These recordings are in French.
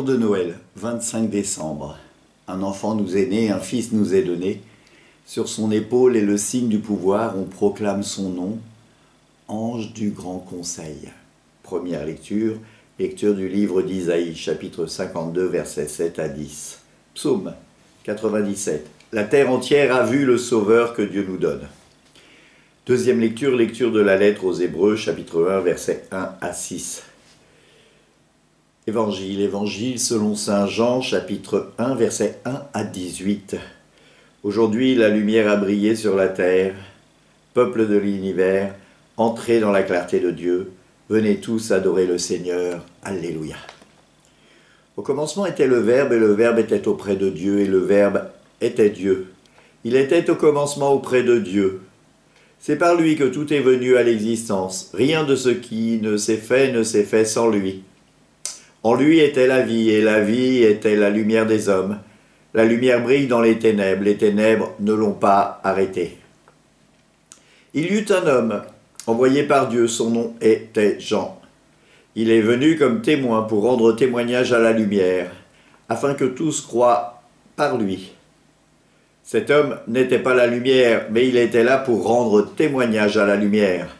Jour de Noël, 25 décembre. Un enfant nous est né, un fils nous est donné. Sur son épaule est le signe du pouvoir, on proclame son nom, ange du grand conseil. Première lecture, lecture du livre d'Isaïe, chapitre 52, versets 7 à 10. Psaume 97. La terre entière a vu le Sauveur que Dieu nous donne. Deuxième lecture, lecture de la lettre aux Hébreux, chapitre 1, versets 1 à 6. Évangile selon saint Jean, chapitre 1, versets 1 à 18. Aujourd'hui, la lumière a brillé sur la terre. Peuple de l'univers, entrez dans la clarté de Dieu. Venez tous adorer le Seigneur. Alléluia. Au commencement était le Verbe, et le Verbe était auprès de Dieu, et le Verbe était Dieu. Il était au commencement auprès de Dieu. C'est par lui que tout est venu à l'existence. Rien de ce qui ne s'est fait sans lui. En lui était la vie, et la vie était la lumière des hommes. La lumière brille dans les ténèbres ne l'ont pas arrêtée. Il y eut un homme, envoyé par Dieu, son nom était Jean. Il est venu comme témoin pour rendre témoignage à la lumière, afin que tous croient par lui. Cet homme n'était pas la lumière, mais il était là pour rendre témoignage à la lumière.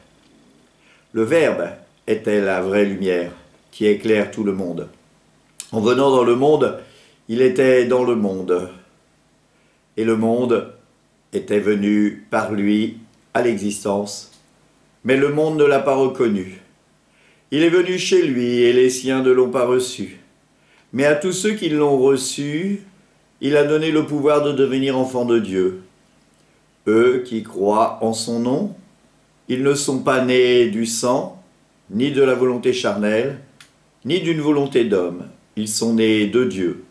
Le Verbe était la vraie lumière, qui éclaire tout le monde. En venant dans le monde, il était dans le monde, et le monde était venu par lui à l'existence, mais le monde ne l'a pas reconnu. Il est venu chez lui, et les siens ne l'ont pas reçu. Mais à tous ceux qui l'ont reçu, il a donné le pouvoir de devenir enfants de Dieu. Eux qui croient en son nom, ils ne sont pas nés du sang, ni de la volonté charnelle, ni d'une volonté d'homme. Ils sont nés de Dieu.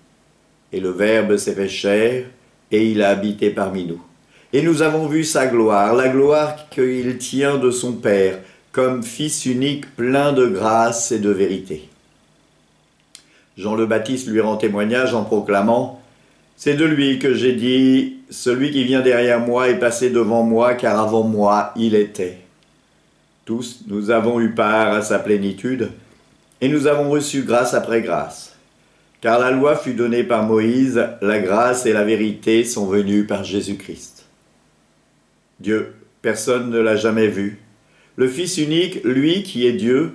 Et le Verbe s'est fait chair, et il a habité parmi nous. Et nous avons vu sa gloire, la gloire qu'il tient de son Père, comme Fils unique plein de grâce et de vérité. Jean le Baptiste lui rend témoignage en proclamant « C'est de lui que j'ai dit, celui qui vient derrière moi est passé devant moi, car avant moi il était. » Tous, nous avons eu part à sa plénitude, et nous avons reçu grâce après grâce. Car la loi fut donnée par Moïse, la grâce et la vérité sont venues par Jésus-Christ. Dieu, personne ne l'a jamais vu. Le Fils unique, lui qui est Dieu,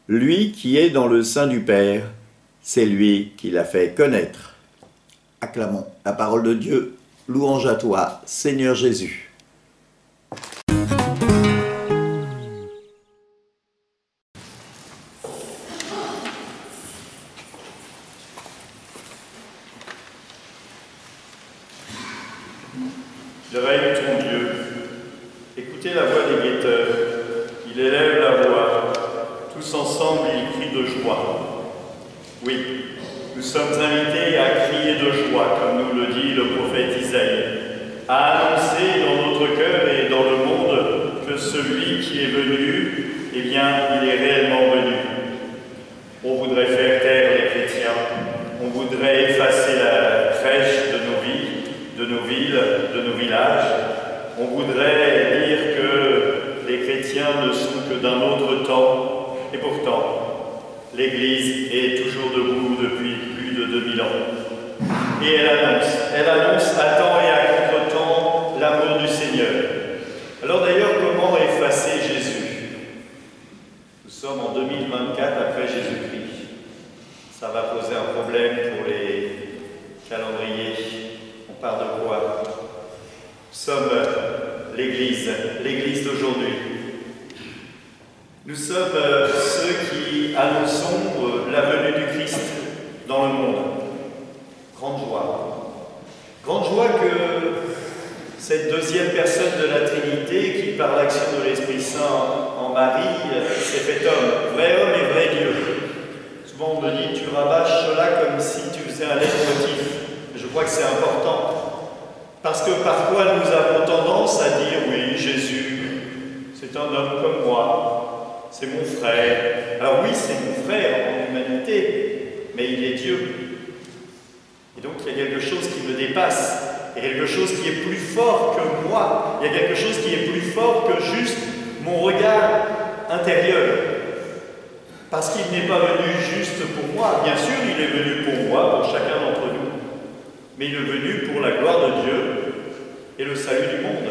lui qui est dans le sein du Père, c'est lui qui l'a fait connaître. Acclamons la parole de Dieu, louange à toi, Seigneur Jésus. Je règne ton Dieu. Écoutez la voix des guetteurs. Il élève la voix. Tous ensemble, ils crient de joie. Oui, nous sommes invités à crier de joie, comme nous le dit le prophète Isaïe, à annoncer dans notre cœur et dans le monde que celui qui est venu, eh bien, il est réellement venu. On voudrait faire taire les chrétiens. On voudrait effacer la crèche de nos vies, de nos villes, de nos villages. On voudrait dire que les chrétiens ne sont que d'un autre temps, et pourtant, l'Église est toujours debout depuis plus de 2000 ans. Et elle annonce à temps et à contre-temps l'amour du Seigneur. Alors d'ailleurs, comment effacer Jésus? Nous sommes en 2024 après Jésus-Christ. Ça va poser un problème pour les calendriers. On parle de quoi? Nous sommes l'Église d'aujourd'hui. Nous sommes ceux qui annonçons la venue du Christ dans le monde. Grande joie. Grande joie que cette deuxième personne de la Trinité, qui par l'action de l'Esprit Saint en Marie, s'est fait homme, vrai homme et vrai Dieu. Souvent on me dit, tu rabâches cela comme si tu faisais un leitmotiv. Je crois que c'est important. Parce que parfois nous avons tendance à dire, oui, Jésus, c'est un homme comme moi, c'est mon frère. Alors oui, c'est mon frère en humanité, mais il est Dieu. Et donc il y a quelque chose qui me dépasse, il y a quelque chose qui est plus fort que moi, il y a quelque chose qui est plus fort que juste mon regard intérieur. Parce qu'il n'est pas venu juste pour moi. Bien sûr, il est venu pour moi, pour chacun d'entre nous. Mais il est venu pour la gloire de Dieu et le salut du monde.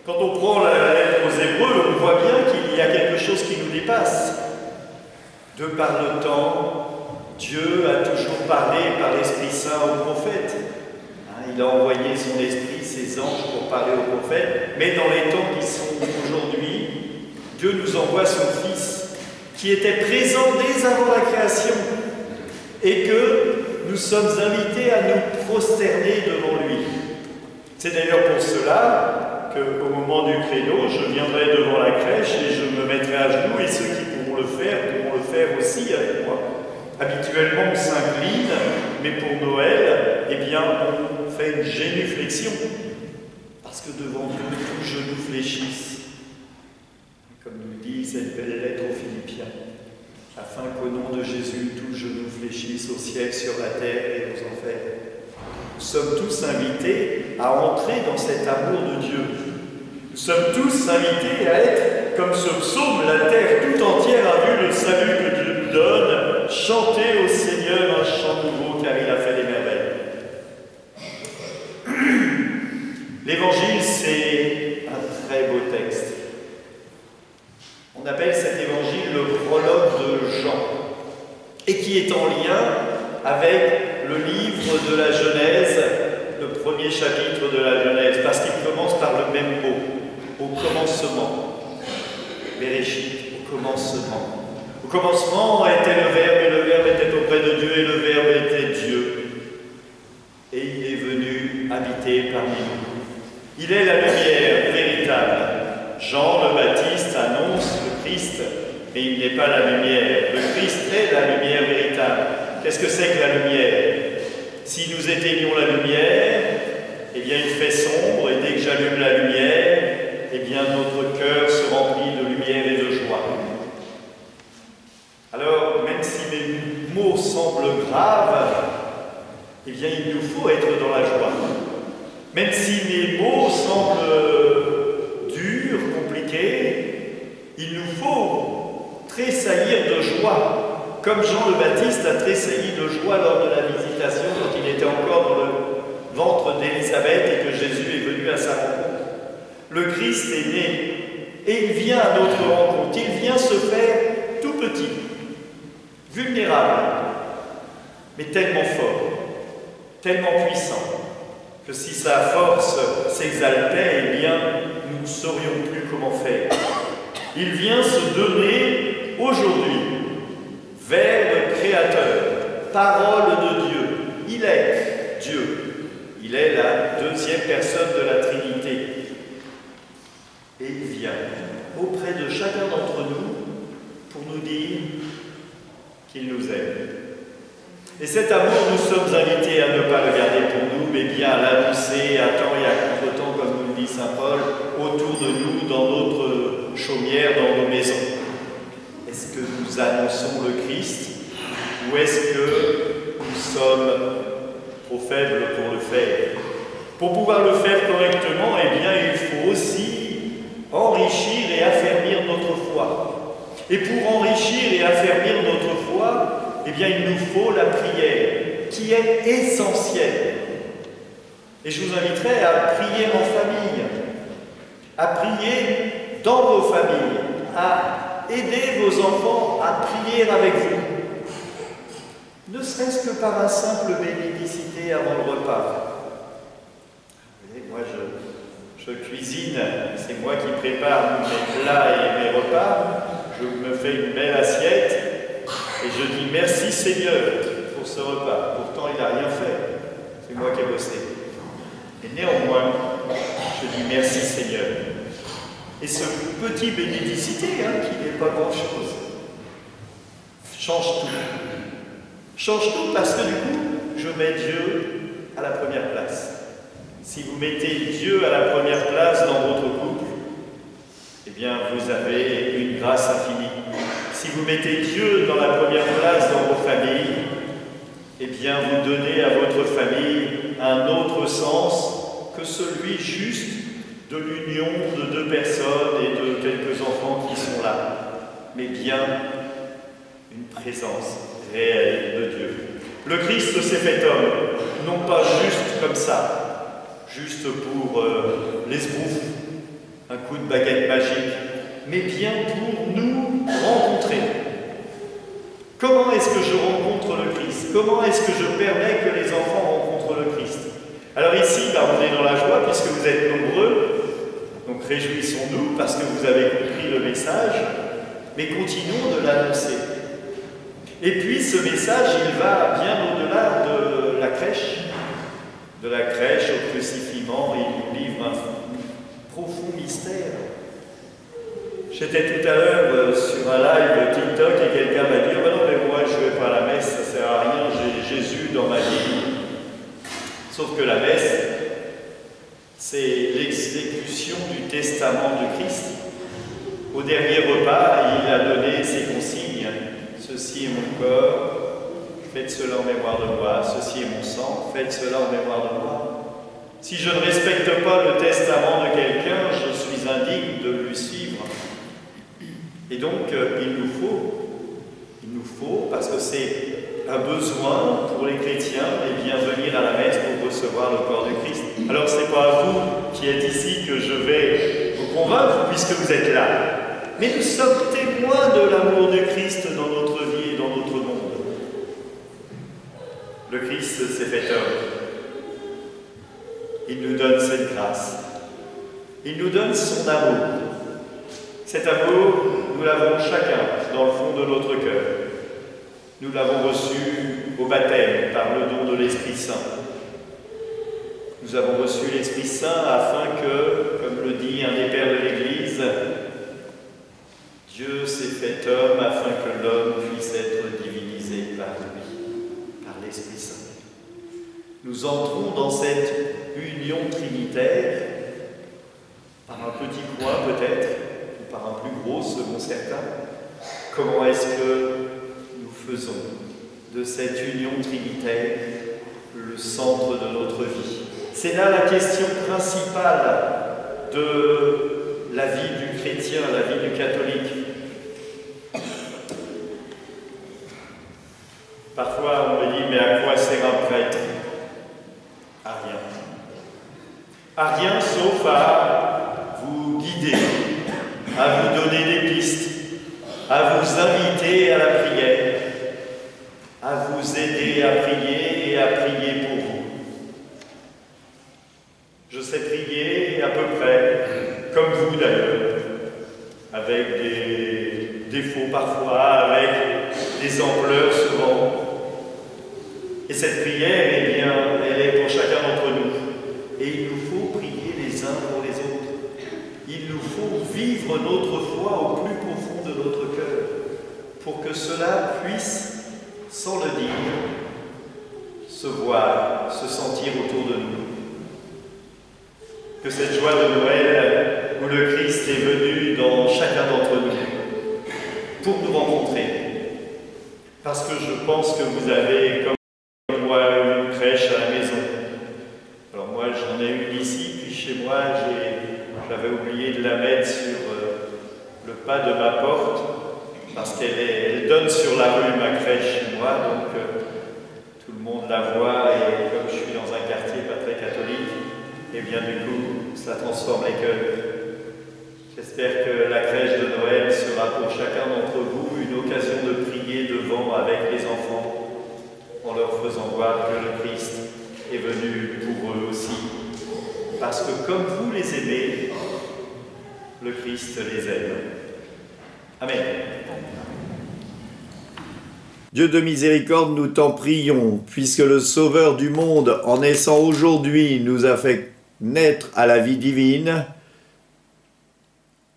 Quand on prend la lettre aux Hébreux, on voit bien qu'il y a quelque chose qui nous dépasse. De par le temps, Dieu a toujours parlé par l'Esprit Saint aux prophètes. Il a envoyé son esprit, ses anges, pour parler aux prophètes. Mais dans les temps qui sont aujourd'hui, Dieu nous envoie son Fils, qui était présent dès avant la création, et que nous sommes invités à nous prosterner devant lui. C'est d'ailleurs pour cela qu'au moment du credo, je viendrai devant la crèche et je me mettrai à genoux, et ceux qui pourront le faire aussi avec moi. Habituellement, on s'incline, mais pour Noël, eh bien, on fait une génuflexion, parce que devant Dieu, tous genoux fléchissent. Comme nous dit cette belle lettre aux Philippiens, afin qu'au nom de Jésus, tous genoux fléchissent au ciel, sur la terre et aux enfers. Nous sommes tous invités à entrer dans cet amour de Dieu. Nous sommes tous invités à être, comme ce psaume, la terre tout entière a vu le salut que Dieu nous donne, chanter au Seigneur un chant nouveau, car il a fait des merveilles. L'Évangile, c'est un très beau texte. On appelle cet évangile le prologue de Jean, et qui est en lien avec le livre de la Genèse, le premier chapitre de la Genèse, parce qu'il commence par le même mot, au commencement. Bereshit, au commencement. Au commencement était le Verbe, et le Verbe était auprès de Dieu, et le Verbe était Dieu. Et il est venu habiter parmi nous. Il est la lumière véritable. Jean le Baptiste annonce le Christ, mais il n'est pas la lumière. Le Christ est la lumière véritable. Qu'est-ce que c'est que la lumière? Si nous éteignons la lumière, eh bien il fait sombre, et dès que j'allume la lumière, eh bien notre cœur se remplit de lumière et de joie. Alors, même si mes mots semblent graves, eh bien il nous faut être dans la joie. Même si mes mots semblent durs, compliqués, il nous faut tressaillir de joie, comme Jean le Baptiste a tressailli de joie lors de la visitation quand il était encore dans le ventre d'Élisabeth et que Jésus est venu à sa rencontre. Le Christ est né et il vient à notre rencontre, il vient se faire tout petit, vulnérable, mais tellement fort, tellement puissant, que si sa force s'exaltait, eh bien, nous ne saurions plus comment faire. Il vient se donner aujourd'hui, Verbe créateur, parole de Dieu. Il est Dieu. Il est la deuxième personne de la Trinité. Et il vient auprès de chacun d'entre nous pour nous dire qu'il nous aime. Et cet amour, nous sommes invités à ne pas le garder pour nous, mais bien à l'annoncer à temps et à contre-temps, comme nous le dit saint Paul, autour de nous, dans notre chaumière, dans nos maisons. Est-ce que nous annonçons le Christ, ou est-ce que nous sommes trop faibles pour le faire? Pour pouvoir le faire correctement, eh bien, il faut aussi enrichir et affermir notre foi. Et pour enrichir et affermir notre foi, eh bien, il nous faut la prière, qui est essentielle. Et je vous inviterai à prier en famille, à prier dans vos familles, à aider vos enfants à prier avec vous. Ne serait-ce que par un simple bénédicité avant le repas. Vous voyez, moi, je cuisine, c'est moi qui prépare mes plats et mes repas. Je me fais une belle assiette. Et je dis merci Seigneur pour ce repas. Pourtant, il n'a rien fait. C'est moi qui ai bossé. Et néanmoins, je dis merci Seigneur. Et ce petit bénédicité, qui n'est pas grand-chose, change tout. Change tout parce que du coup, je mets Dieu à la première place. Si vous mettez Dieu à la première place dans votre couple, eh bien, vous avez une grâce infinie. Si vous mettez Dieu dans la première place dans vos familles, eh bien, vous donnez à votre famille un autre sens que celui juste de l'union de deux personnes et de quelques enfants qui sont là. Mais bien présence réelle de Dieu. Le Christ s'est fait homme, non pas juste comme ça, juste pour l'esbrouf, un coup de baguette magique, mais bien pour nous rencontrer. Comment est-ce que je rencontre le Christ? Comment est-ce que je permets que les enfants rencontrent le Christ? Alors ici, on est dans la joie puisque vous êtes nombreux, donc réjouissons-nous parce que vous avez compris le message, mais continuons de l'annoncer. Et puis ce message, il va bien au-delà de la crèche au crucifiement, il nous livre un profond mystère. J'étais tout à l'heure sur un live TikTok et quelqu'un m'a dit « non mais moi je ne vais pas à la messe, ça ne sert à rien, j'ai Jésus dans ma vie ». Sauf que la messe, c'est l'exécution du testament du Christ. Au dernier repas, il a donné ses consignes. Ceci est mon corps, faites cela en mémoire de moi. Ceci est mon sang, faites cela en mémoire de moi. Si je ne respecte pas le testament de quelqu'un, je suis indigne de lui suivre. Et donc, il nous faut, parce que c'est un besoin pour les chrétiens, venir à la messe pour recevoir le corps du Christ. Alors, ce n'est pas à vous qui êtes ici que je vais vous convaincre, puisque vous êtes là. Mais nous sommes témoins de l'amour du Christ dans notre vie et dans notre monde. Le Christ s'est fait homme. Il nous donne cette grâce. Il nous donne son amour. Cet amour, nous l'avons chacun dans le fond de notre cœur. Nous l'avons reçu au baptême par le don de l'Esprit Saint. Nous avons reçu l'Esprit Saint afin que, comme le dit un des pères de l'Église, Dieu s'est fait homme afin que l'homme puisse être divinisé par lui, par l'Esprit Saint. Nous entrons dans cette union trinitaire par un petit coin peut-être, ou par un plus gros selon certains. Comment est-ce que nous faisons de cette union trinitaire le centre de notre vie? C'est là la question principale de la vie du chrétien, la vie du catholique. Parfois on me dit, mais à quoi sert un prêtre? À rien. À rien sauf à vous guider, à vous donner des pistes, à vous inviter à la prière, à vous aider à prier et à prier pour vous. Je sais prier à peu près, comme vous d'ailleurs, avec des défauts parfois, avec des ampleurs souvent. Et cette prière, eh bien, elle est pour chacun d'entre nous. Et il nous faut prier les uns pour les autres. Il nous faut vivre notre foi au plus profond de notre cœur, pour que cela puisse, sans le dire, se voir, se sentir autour de nous. Que cette joie de Noël, où le Christ est venu dans chacun d'entre nous, pour nous rencontrer. Parce que je pense que vous avez, comme moi, une crèche à la maison. Alors moi, j'en ai une ici, puis chez moi, j'avais oublié de la mettre sur le pas de ma porte, parce qu'elle donne sur la rue, ma crèche chez moi, donc tout le monde la voit, et comme je suis dans un quartier pas très catholique, et bien du coup, ça transforme les cœurs. J'espère que la crèche de Noël sera pour chacun d'entre vous une occasion de prier devant avec les enfants, en leur faisant voir que le Christ est venu pour eux aussi. Parce que comme vous les aimez, le Christ les aime. Amen. Dieu de miséricorde, nous t'en prions, puisque le Sauveur du monde, en naissant aujourd'hui, nous a fait naître à la vie divine,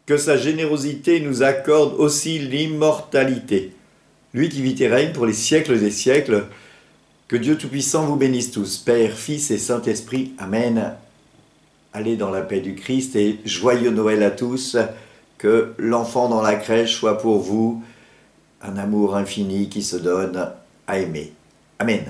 que sa générosité nous accorde aussi l'immortalité. Lui qui vit et règne pour les siècles des siècles, que Dieu Tout-Puissant vous bénisse tous, Père, Fils et Saint-Esprit. Amen. Allez dans la paix du Christ et joyeux Noël à tous, que l'enfant dans la crèche soit pour vous un amour infini qui se donne à aimer. Amen.